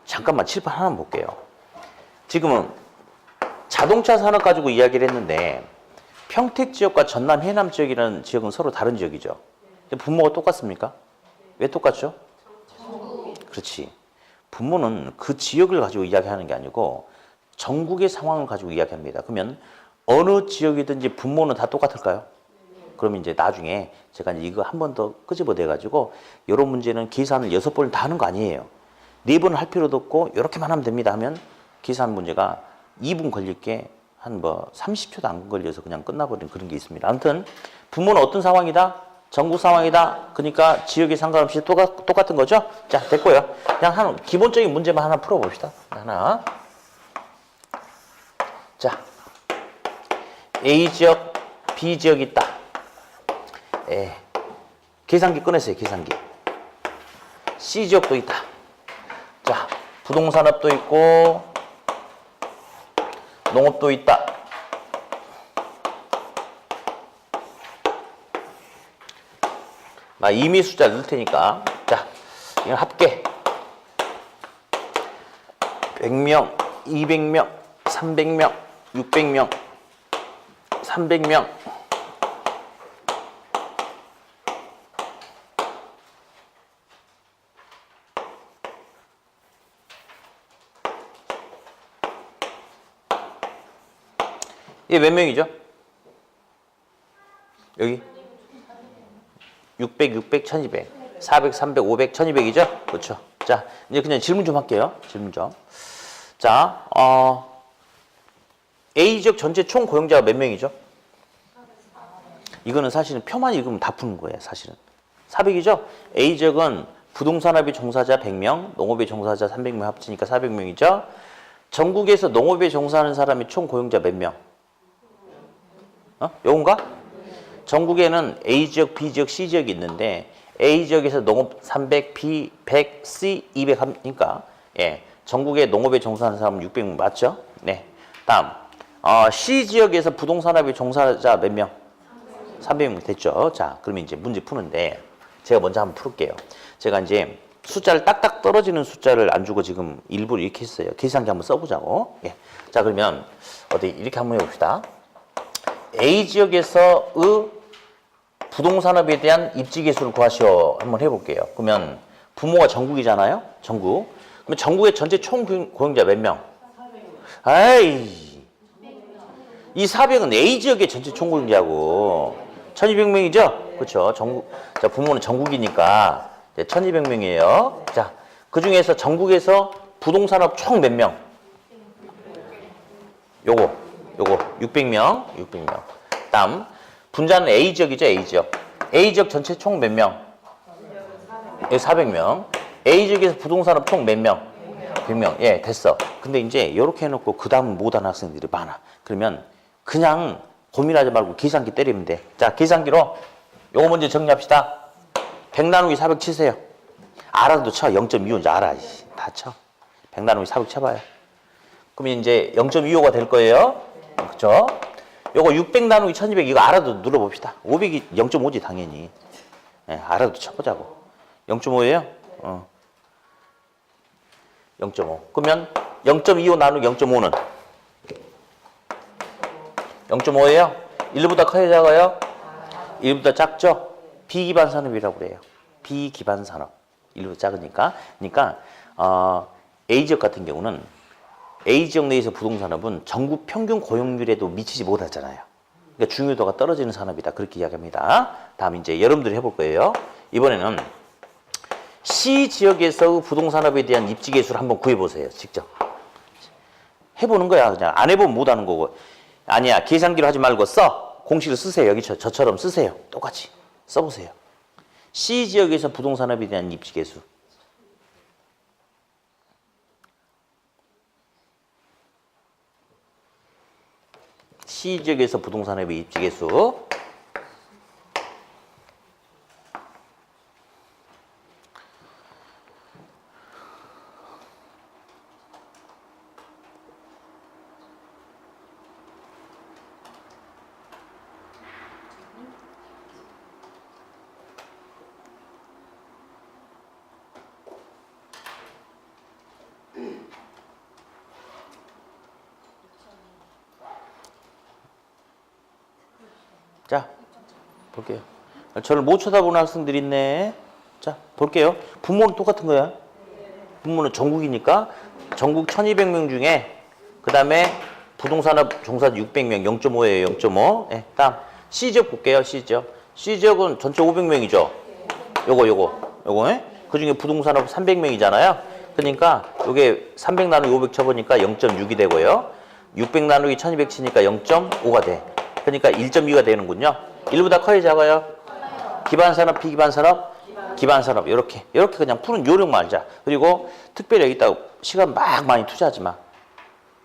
잠깐만 칠판 하나만 볼게요. 지금은 자동차 산업 가지고 이야기를 했는데 평택 지역과 전남 해남 지역이라는 지역은 서로 다른 지역이죠. 근데 분모가 똑같습니까? 왜 똑같죠? 그렇지. 분모는 그 지역을 가지고 이야기하는 게 아니고 전국의 상황을 가지고 이야기합니다. 그러면 어느 지역이든지 분모는 다 똑같을까요? 그러면 이제 나중에 제가 이거 한 번 더 끄집어내 가지고 이런 문제는 계산을 6번을 다 하는 거 아니에요. 4번을 할 필요도 없고 이렇게만 하면 됩니다 하면 계산 문제가 2분 걸릴 게 한 뭐 30초도 안 걸려서 그냥 끝나버린 그런 게 있습니다. 아무튼 분모는 어떤 상황이다? 전국 상황이다. 그러니까 지역에 상관없이 똑같은 거죠? 자, 됐고요. 그냥 기본적인 문제만 하나 풀어봅시다. 하나. 자, A 지역, B 지역이 있다. 계산기 꺼내세요. 계산기. C 지역도 있다. 자, 부동산업도 있고 농업도 있다. 나 임의 숫자 넣을 테니까. 자, 이건 합계. 100명, 200명, 300명, 600명, 300명. 이게 몇 명이죠? 여기? 600, 600, 1200. 400, 300, 500, 1200이죠? 그렇죠. 자, 이제 그냥 질문 좀 할게요. 질문 좀. 자, A 지역 전체 총 고용자가 몇 명이죠? 이거는 사실은 표만 읽으면 다 푸는 거예요, 사실은. 400이죠? A 지역은 부동산업의 종사자 100명, 농업의 종사자 300명 합치니까 400명이죠? 전국에서 농업에 종사하는 사람이 총 고용자 몇 명? 요건가? 전국에는 A 지역, B 지역, C 지역이 있는데 A 지역에서 농업 300, B 100, C 200 하니까 전국에 농업에 종사하는 사람은 600명 맞죠? 네. 다음 C 지역에서 부동산업에 종사자 몇 명? 300명 됐죠? 자, 그러면 이제 문제 푸는데 제가 먼저 한번 풀게요. 제가 이제 숫자를 딱딱 떨어지는 숫자를 안 주고 지금 일부러 이렇게 했어요. 계산기 한번 써보자고. 자, 그러면 어디 이렇게 한번 해봅시다. A 지역에서의 부동산업에 대한 입지 개수를 구하시오. 한번 해볼게요. 그러면 부모가 전국이잖아요. 전국. 그러면 전국의 전체 총 고용자 몇 명? 아이, 이 400은 A 지역의 전체 총 고용자고 1200명이죠? 그렇죠. 전국. 자, 부모는 전국이니까 1200명이에요. 자, 그 중에서 전국에서 부동산업 총 몇 명? 요거 600명. 다음 분자는 A 지역이죠. A 지역. A 지역 전체 총 몇 명? 여기 400명. A 지역에서 부동산업 총 몇 명? 100명. 예, 됐어. 근데 이제 이렇게 해놓고 그 다음은 못하는 학생들이 많아. 그러면 그냥 고민하지 말고 계산기 때리면 돼. 자, 계산기로 요거 먼저 정리합시다. 100 나누기 400 치세요. 알아도 쳐. 0.25인지 알아. 다 쳐. 100 나누기 400 쳐봐요. 그러면 이제 0.25가 될 거예요. 그쵸? 요거 600 나누기 1200 이거 알아도 눌러봅시다. 500이 0.5지 당연히. 예, 알아도 쳐보자고. 0.5예요? 0.5. 그러면 0.25 나누기 0.5는 0.5예요? 1보다 커야 작아요? 1보다 작죠? 비기반 산업이라고 그래요. 비기반 산업. 1보다 작으니까. 그러니까 A 지역 같은 경우는 A 지역 내에서 부동산업은 전국 평균 고용률에도 미치지 못하잖아요. 그러니까 중요도가 떨어지는 산업이다. 그렇게 이야기합니다. 다음 이제 여러분들이 해볼 거예요. 이번에는 C 지역에서 부동산업에 대한 입지 개수를 한번 구해보세요. 직접. 해보는 거야. 그냥 안 해보면 못하는 거고. 아니야. 계산기로 하지 말고 써. 공식을 쓰세요. 여기 저처럼 쓰세요. 똑같이 써보세요. C 지역에서 부동산업에 대한 입지 개수. C 지역에서 부동산업의 입지 개수. 자, 볼게요. 저를 못 쳐다보는 학생들이 있네. 자, 볼게요. 부모는 똑같은 거야. 부모는 전국이니까 전국 1200명 중에 그 다음에 부동산업 종사 600명, 0.5예요. 0.5. 네, 다음 C지역 볼게요. C지역. C지역은 전체 500명이죠. 요거. 예? 그 중에 부동산업 300명이잖아요. 그러니까 요게 300 나누기 500 쳐보니까 0.6이 되고요. 600 나누기 1200 치니까 0.5가 돼. 그러니까 1.2가 되는군요. 1보다 커야 작아요? 기반산업, 비기반산업? 기반산업. 이렇게 그냥 푸는 요령만 알자. 그리고 특별히 여기다 시간 막 많이 투자하지 마.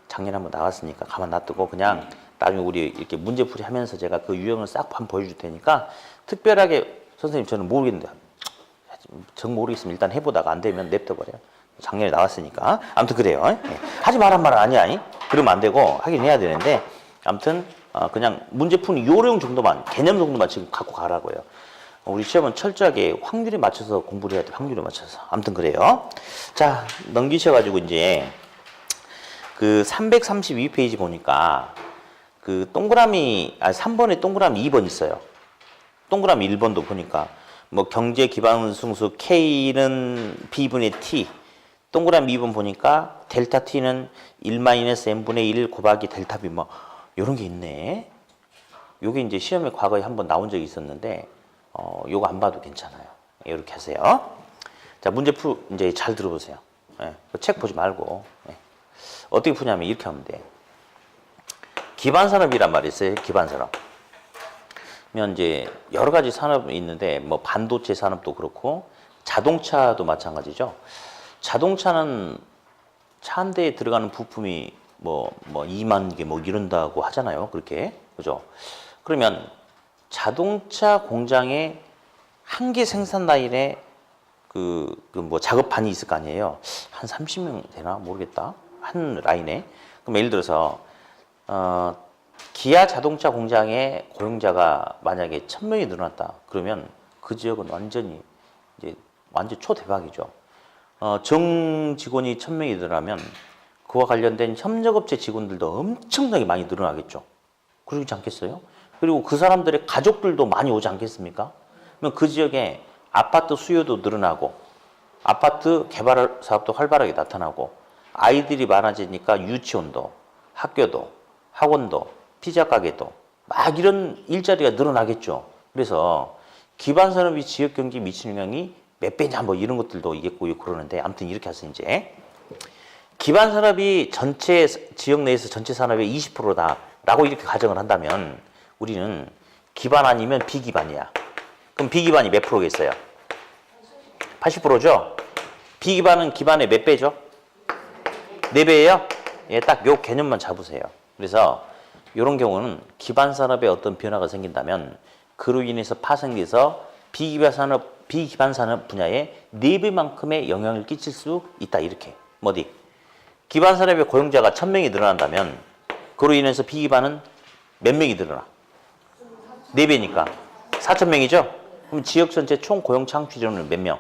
작년에 한번 나왔으니까 가만 놔두고 그냥 나중에 우리 이렇게 문제풀이 하면서 제가 그 유형을 싹 한번 보여줄 테니까 특별하게 선생님 저는 모르겠는데 정 모르겠으면 일단 해보다가 안 되면 냅둬버려요. 작년에 나왔으니까. 아무튼 그래요. 네. 하지 말란 말은 아니야. 그러면 안 되고 하긴 해야 되는데 아무튼 그냥 문제 푸는 요령 정도만, 개념 정도만 지금 갖고 가라고요. 우리 시험은 철저하게 확률에 맞춰서 공부를 해야 돼. 확률에 맞춰서. 아무튼 그래요. 자, 넘기셔가지고 이제 그 332페이지 보니까 그 동그라미, 3번에 동그라미 2번 있어요. 동그라미 1번도 보니까 뭐 경제 기반 승수 K는 B분의 T. 동그라미 2번 보니까 델타 T는 1-n분의 1 곱하기 델타 B 뭐 요런 게 있네. 요게 이제 시험에 과거에 한번 나온 적이 있었는데, 요거 안 봐도 괜찮아요. 이렇게 하세요. 자, 이제 잘 들어보세요. 예, 책 보지 말고. 예. 어떻게 푸냐면 이렇게 하면 돼. 기반산업이란 말이 있어요. 기반산업. 그러면 이제 여러 가지 산업이 있는데, 뭐 반도체 산업도 그렇고, 자동차도 마찬가지죠. 자동차는 차 한 대에 들어가는 부품이 뭐 2만 개 뭐 이런다고 하잖아요. 그렇게. 그죠? 그러면 자동차 공장에 한 개 생산 라인에 뭐 작업반이 있을 거 아니에요. 한 30명 되나? 모르겠다. 한 라인에. 그럼 예를 들어서, 기아 자동차 공장에 고용자가 만약에 1000명이 늘어났다. 그러면 그 지역은 완전 초대박이죠. 정 직원이 1000명이 늘어나면 그와 관련된 협력업체 직원들도 엄청나게 많이 늘어나겠죠. 그러지 않겠어요? 그리고 그 사람들의 가족들도 많이 오지 않겠습니까? 그러면 그 지역에 아파트 수요도 늘어나고 아파트 개발 사업도 활발하게 나타나고 아이들이 많아지니까 유치원도 학교도 학원도 피자 가게도 막 이런 일자리가 늘어나겠죠. 그래서 기반 산업이 지역 경기에 미치는 영향이 몇 배냐 뭐 이런 것들도 있겠고 그러는데 아무튼 이렇게 해서 이제 기반 산업이 전체 지역 내에서 전체 산업의 20%다라고 이렇게 가정을 한다면 우리는 기반 아니면 비기반이야. 그럼 비기반이 몇 프로겠어요? 80%죠? 비기반은 기반의 몇 배죠? 4배예요? 예, 딱 요 개념만 잡으세요. 그래서 이런 경우는 기반 산업에 어떤 변화가 생긴다면 그로 인해서 파생돼서 비기반 산업 분야에 4배만큼의 영향을 끼칠 수 있다. 이렇게. 어디? 기반 산업의 고용자가 1000명이 늘어난다면 그로 인해서 비기반은 몇 명이 늘어나? 4배니까 4000명이죠? 그럼 지역 전체 총 고용 창출률은 몇 명?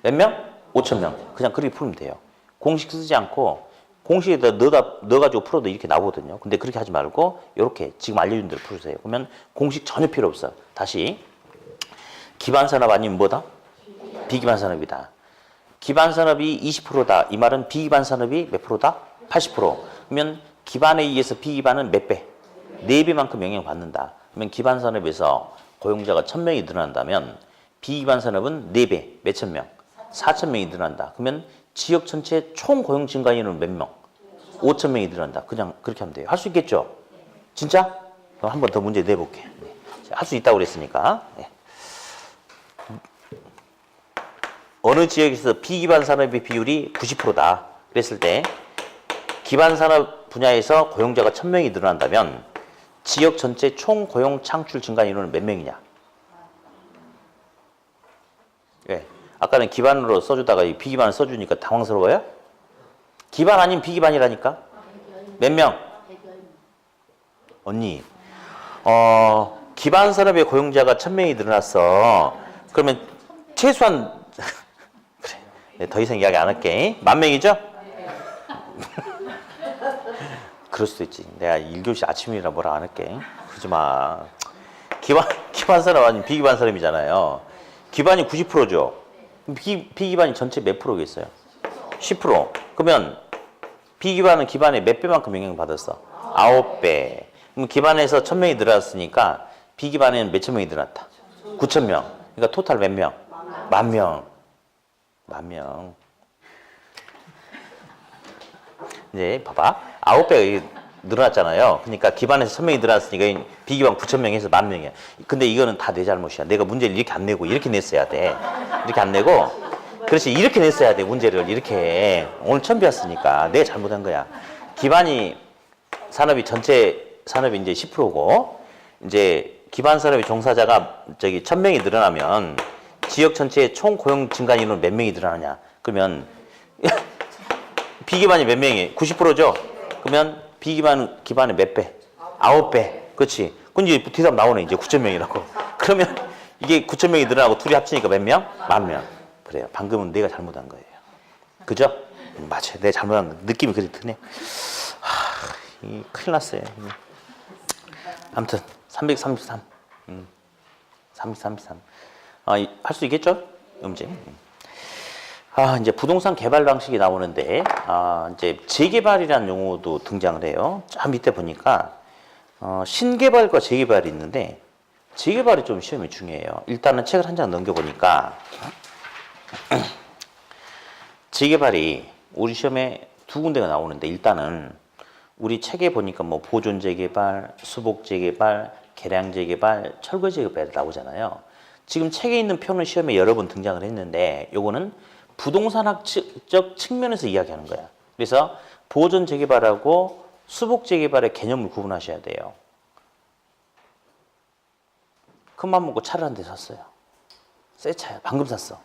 몇 명? 5000명. 그냥 그렇게 풀면 돼요. 공식 쓰지 않고 공식에다 넣어가지고 풀어도 이렇게 나오거든요. 근데 그렇게 하지 말고 이렇게 지금 알려준 대로 풀으세요. 그러면 공식 전혀 필요 없어요. 다시 기반 산업 아니면 뭐다? 비기반 산업이다. 기반 산업이 20%다. 이 말은 비기반 산업이 몇 프로다? 80%. 그러면 기반에 의해서 비기반은 몇 배? 4배만큼 영향을 받는다. 그러면 기반 산업에서 고용자가 1000명이 늘어난다면 비기반 산업은 4배, 몇천 명? 4000명이 늘어난다. 그러면 지역 전체 총 고용 증가인은 몇 명? 5000명이 늘어난다. 그냥 그렇게 하면 돼요. 할 수 있겠죠? 진짜? 그럼 한 번 더 문제 내볼게. 네. 할 수 있다고 그랬으니까. 네. 어느 지역에서 비기반 산업의 비율이 90%다. 그랬을 때 기반 산업 분야에서 고용자가 1000명이 늘어난다면 지역 전체 총 고용 창출 증가 인원은 몇 명이냐? 예. 아까는 기반으로 써주다가 비기반을 써주니까 당황스러워요? 기반 아닌 비기반이라니까? 몇 명? 언니, 기반 산업의 고용자가 1000명이 늘어났어. 그러면 최소한 그래, 네, 더 이상 이야기 안 할게. 10,000명이죠? 그럴 수도 있지. 내가 1교시 아침이라 뭐라 안 할게. 그러지 마. 기반 산업 아닌 비기반 산업이잖아요. 기반이 90%죠. 비기반이 전체 몇 프로겠어요? 10%. 그러면 비기반은 기반에 몇 배만큼 영향을 받았어? 9배. 그럼 기반에서 1000명이 늘어났으니까 비기반에는 몇천 명이 늘어났다? 9,000명. 그러니까 토탈 몇 명? 10,000명. 10,000명. 이제 봐봐. 9배가 늘어났잖아요. 그러니까 기반에서 1000명이 늘어났으니까 비기반 9,000명이 해서 10,000명이야. 근데 이거는 다 내 잘못이야. 내가 문제를 이렇게 안 내고 이렇게 냈어야 돼. 이렇게 안 내고 그렇지 이렇게 냈어야 돼. 문제를 이렇게. 오늘 처음 배웠으니까 내가 잘못한 거야. 기반이 산업이 전체 산업이 이제 10%고 이제 기반 산업의 종사자가 1000명이 늘어나면 지역 전체의 총 고용 증가 인원 몇 명이 늘어나냐? 그러면 비기반이 몇 명이? 90%죠? 그러면 비기반은 기반의 몇 배? 9배. 그렇지. 근데 이제 대답 나오네. 이제 9,000명이라고. 그러면 이게 9,000명이 늘어나고 둘이 합치니까 몇 명? 10,000명. 그래요. 방금은 내가 잘못한 거예요. 그죠? 맞아요. 내가 잘못한 거. 느낌이 그렇게 드네. 큰일 났어요. 아무튼 333. 333. 할 수 있겠죠? 문제. 이제 부동산 개발 방식이 나오는데, 이제 재개발이라는 용어도 등장을 해요. 저 밑에 보니까, 신개발과 재개발이 있는데, 재개발이 좀 시험이 중요해요. 일단은 책을 한 장 넘겨보니까, 재개발이 우리 시험에 두 군데가 나오는데, 일단은 우리 책에 보니까 뭐 보존 재개발, 수복 재개발, 개량 재개발, 철거 재개발이 나오잖아요. 지금 책에 있는 표는 시험에 여러 번 등장을 했는데, 요거는 부동산학적 측면에서 이야기하는 거야. 그래서 보존 재개발하고 수복 재개발의 개념을 구분하셔야 돼요. 큰맘 먹고 차를 한 대 샀어요. 새 차야. 방금 샀어.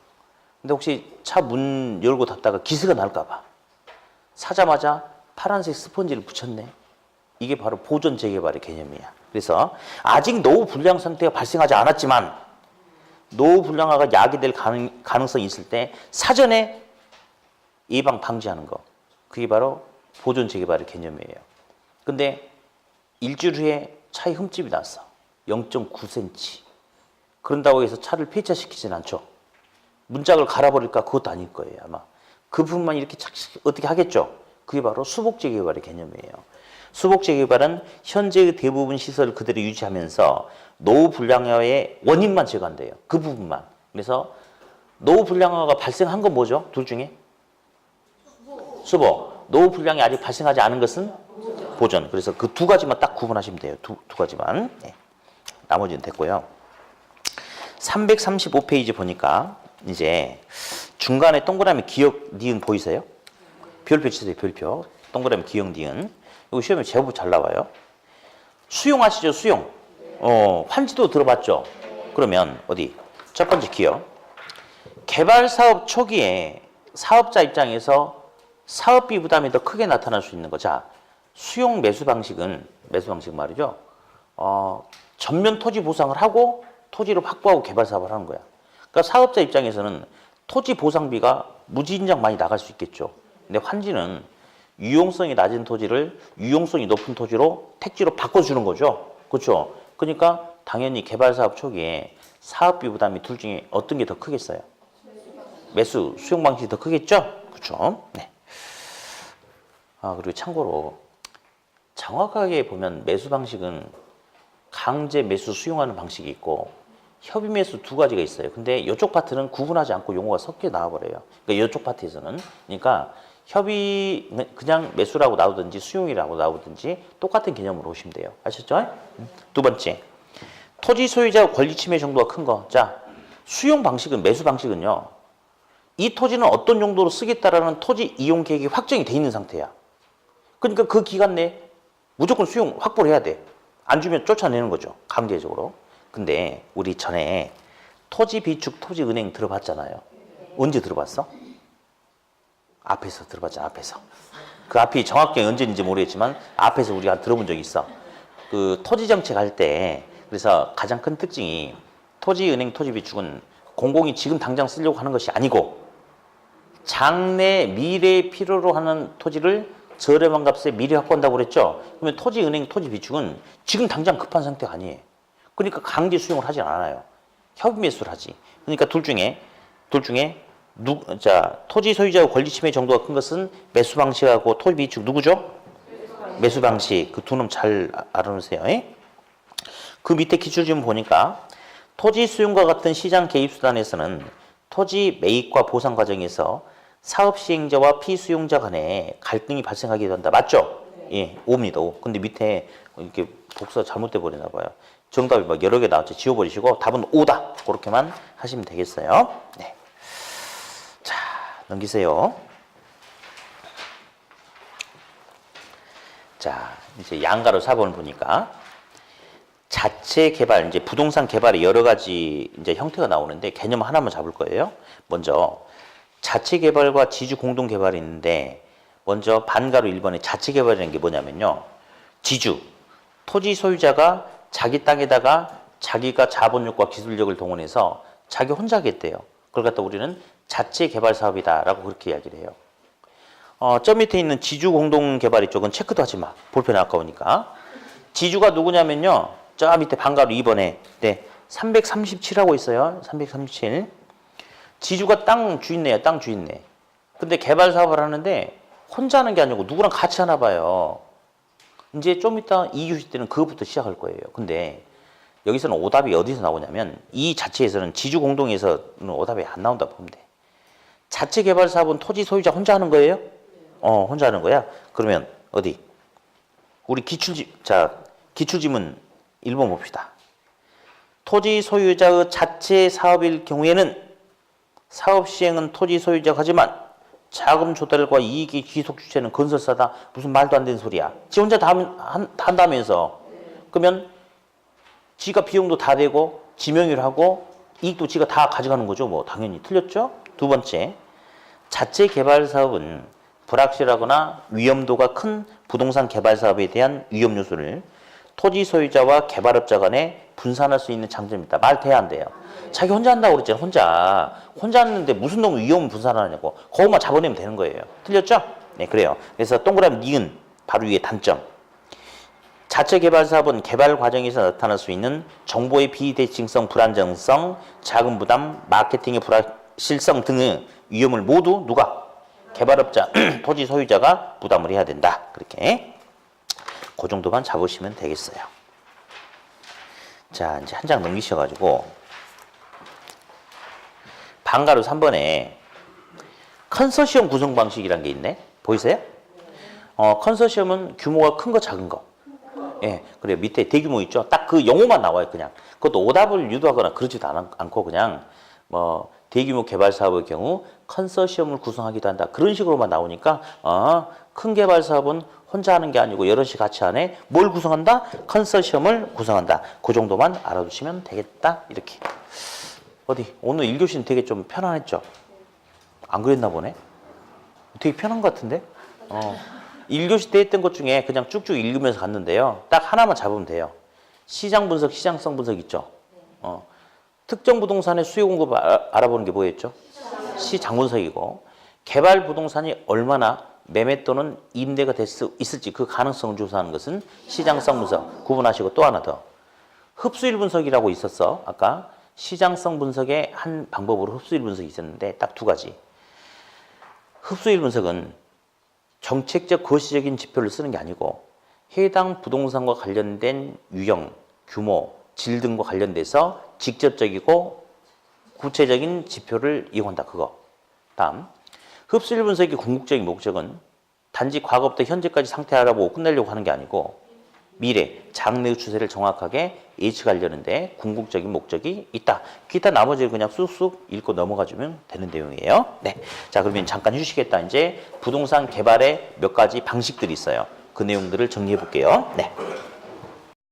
근데 혹시 차 문 열고 닫다가 기스가 날까 봐 사자마자 파란색 스펀지를 붙였네. 이게 바로 보존 재개발의 개념이야. 그래서 아직 노후 불량 상태가 발생하지 않았지만 노후 불량화가 야기될 가능성이 있을 때 사전에 예방 방지하는 거. 그게 바로 보존 재개발의 개념이에요. 근데 일주일 후에 차에 흠집이 났어. 0.9cm. 그런다고 해서 차를 폐차시키진 않죠. 문짝을 갈아버릴까? 그것도 아닐 거예요, 아마. 그 부분만 이렇게 어떻게 하겠죠? 그게 바로 수복 재개발의 개념이에요. 수복 재개발은 현재의 대부분 시설을 그대로 유지하면서 노후 불량화의 원인만 제거한대요. 그 부분만. 그래서 노후 불량화가 발생한 건 뭐죠? 둘 중에? 수복. 노후 불량이 아직 발생하지 않은 것은 보존. 그래서 그 두 가지만 딱 구분하시면 돼요. 두 가지만. 네. 나머지는 됐고요. 335페이지 보니까 이제 중간에 동그라미 기역 니은 보이세요? 별표 치세요. 별표. 동그라미 기역 니은. 이거 시험에 제법 잘 나와요. 수용 아시죠? 수용. 환지도 들어봤죠? 그러면 어디? 첫 번째 기역. 개발 사업 초기에 사업자 입장에서 사업비 부담이 더 크게 나타날 수 있는 거. 자, 수용 매수 방식 말이죠. 전면 토지 보상을 하고 토지를 확보하고 개발 사업을 하는 거야. 그러니까 사업자 입장에서는 토지 보상비가 무지인장 많이 나갈 수 있겠죠. 근데 환지는 유용성이 낮은 토지를 유용성이 높은 토지로 택지로 바꿔주는 거죠. 그렇죠? 그러니까 당연히 개발 사업 초기에 사업비 부담이 둘 중에 어떤 게 더 크겠어요? 매수, 수용 방식이 더 크겠죠? 그렇죠? 네. 그리고 참고로 정확하게 보면 매수 방식은 강제 매수 수용하는 방식이 있고 협의 매수 두 가지가 있어요. 근데 이쪽 파트는 구분하지 않고 용어가 섞여 나와버려요. 그러니까 이쪽 파트에서는. 그러니까 협의 그냥 매수라고 나오든지 수용이라고 나오든지 똑같은 개념으로 보시면 돼요. 아셨죠? 두 번째, 토지 소유자 권리 침해 정도가 큰 거. 자, 수용 방식은 매수 방식은요. 이 토지는 어떤 용도로 쓰겠다라는 토지 이용 계획이 확정이 돼 있는 상태야. 그러니까 그 기간 내에 무조건 수용 확보를 해야 돼. 안 주면 쫓아내는 거죠. 강제적으로. 근데 우리 전에 토지 비축 토지 은행 들어봤잖아요. 언제 들어봤어? 앞에서 들어봤잖아. 앞에서. 그 앞이 정확히 언제인지 모르겠지만 앞에서 우리가 들어본 적이 있어. 그 토지 정책 할 때 그래서 가장 큰 특징이 토지 은행 토지 비축은 공공이 지금 당장 쓰려고 하는 것이 아니고 장래 미래에 필요로 하는 토지를 저렴한 값에 미리 확보한다고 그랬죠. 그러면 토지 은행 토지 비축은 지금 당장 급한 상태가 아니에요. 그러니까 강제 수용을 하지 않아요. 협의 매수를 하지. 그러니까 둘 중에 토지 소유자의 권리 침해 정도가 큰 것은 매수 방식하고 토지 비축 누구죠? 매수 방식. 그 두 놈 잘 알아놓으세요. 그 밑에 기출지문 보니까 토지 수용과 같은 시장 개입 수단에서는 토지 매입과 보상 과정에서 사업 시행자와 피수용자 간에 갈등이 발생하기도 한다. 맞죠? 예, O입니다. O. 근데 밑에 이렇게 복수가 잘못돼 버리나 봐요. 정답이 막 여러 개 나왔죠. 지워버리시고 답은 O다. 그렇게만 하시면 되겠어요. 네. 자, 넘기세요. 자, 이제 양가로 4번을 보니까 자체 개발, 이제 부동산 개발의 여러 가지 이제 형태가 나오는데 개념 하나만 잡을 거예요. 먼저 자체 개발과 지주 공동 개발이 있는데 먼저 반가로 1번의 자체 개발이라는 게 뭐냐면요. 지주, 토지 소유자가 자기 땅에다가 자기가 자본력과 기술력을 동원해서 자기 혼자 하겠대요. 그걸 갖다 우리는 자체 개발 사업이다라고 그렇게 이야기를 해요. 저 밑에 있는 지주 공동 개발 쪽은 체크도 하지 마. 볼펜 아까우니까. 지주가 누구냐면요. 저 밑에 반가로 2번에 337하고 있어요. 337. 지주가 땅 주인네요. 땅 주인네. 근데 개발 사업을 하는데 혼자 하는 게 아니고 누구랑 같이 하나 봐요. 이제 좀 이따 2교시 때는 그것부터 시작할 거예요. 근데 여기서는 오답이 어디서 나오냐면 이 자체에서는 지주 공동에서는 오답이 안 나온다 보면 돼. 자체 개발 사업은 토지 소유자 혼자 하는 거예요? 혼자 하는 거야? 그러면 어디? 우리 기출지문 1번 봅시다. 토지 소유자의 자체 사업일 경우에는 사업 시행은 토지 소유자가 하지만 자금 조달과 이익의 귀속 주체는 건설사다. 무슨 말도 안 되는 소리야. 지 혼자 다 한다면서. 그러면 지가 비용도 다 되고 지명의를 하고 이익도 지가 다 가져가는 거죠. 뭐 당연히 틀렸죠. 두 번째, 자체 개발 사업은 불확실하거나 위험도가 큰 부동산 개발 사업에 대한 위험 요소를 토지 소유자와 개발업자 간에 분산할 수 있는 장점이 있다. 말 돼야 안 돼요. 자기 혼자 한다고 그랬잖아요. 혼자 하는데 무슨 놈 위험 분산하냐고. 그것만 잡아내면 되는 거예요. 틀렸죠? 네, 그래요. 그래서 동그라미 니은 바로 위에 단점. 자체 개발 사업은 개발 과정에서 나타날 수 있는 정보의 비대칭성, 불안정성, 자금 부담, 마케팅의 불확실성 등의 위험을 모두 누가? 개발업자, 토지 소유자가 부담을 해야 된다. 그렇게. 그 정도만 잡으시면 되겠어요. 자, 이제 한 장 넘기셔가지고 방가루 3번에 컨소시엄 구성 방식이라는 게 있네. 보이세요? 컨소시엄은 규모가 큰 거, 작은 거. 예, 그래 밑에 대규모 있죠. 딱 그 용어만 나와요, 그냥. 그것도 오답을 유도하거나 그러지도 않고 그냥 뭐 대규모 개발 사업의 경우 컨소시엄을 구성하기도 한다. 그런 식으로만 나오니까 큰 개발 사업은 혼자 하는 게 아니고 여럿이 같이 하네. 뭘 구성한다? 컨소시엄을 구성한다. 그 정도만 알아두시면 되겠다. 이렇게. 어디 오늘 1교시는 되게 좀 편안했죠? 안 그랬나 보네? 되게 편한 것 같은데? 1교시 때 했던 것 중에 그냥 쭉쭉 읽으면서 갔는데요. 딱 하나만 잡으면 돼요. 시장 분석, 시장성 분석 있죠? 특정 부동산의 수요 공급 알아보는 게 뭐였죠? 시장 분석이고, 개발 부동산이 얼마나 매매 또는 임대가 될 수 있을지 그 가능성을 조사하는 것은 시장성 분석. 구분하시고 또 하나 더. 흡수일 분석이라고 있었어. 아까 시장성 분석의 한 방법으로 흡수일 분석이 있었는데 딱 두 가지. 흡수일 분석은 정책적 거시적인 지표를 쓰는 게 아니고 해당 부동산과 관련된 유형, 규모, 질 등과 관련돼서 직접적이고 구체적인 지표를 이용한다. 그거. 다음, 흡수일 분석의 궁극적인 목적은 단지 과거부터 현재까지 상태 알아보고 끝내려고 하는 게 아니고 미래, 장래의 추세를 정확하게 예측하려는데 궁극적인 목적이 있다. 기타 나머지를 그냥 쑥쑥 읽고 넘어가주면 되는 내용이에요. 네. 자, 그러면 잠깐 휴식했다. 이제 부동산 개발의 몇 가지 방식들이 있어요. 그 내용들을 정리해 볼게요. 네.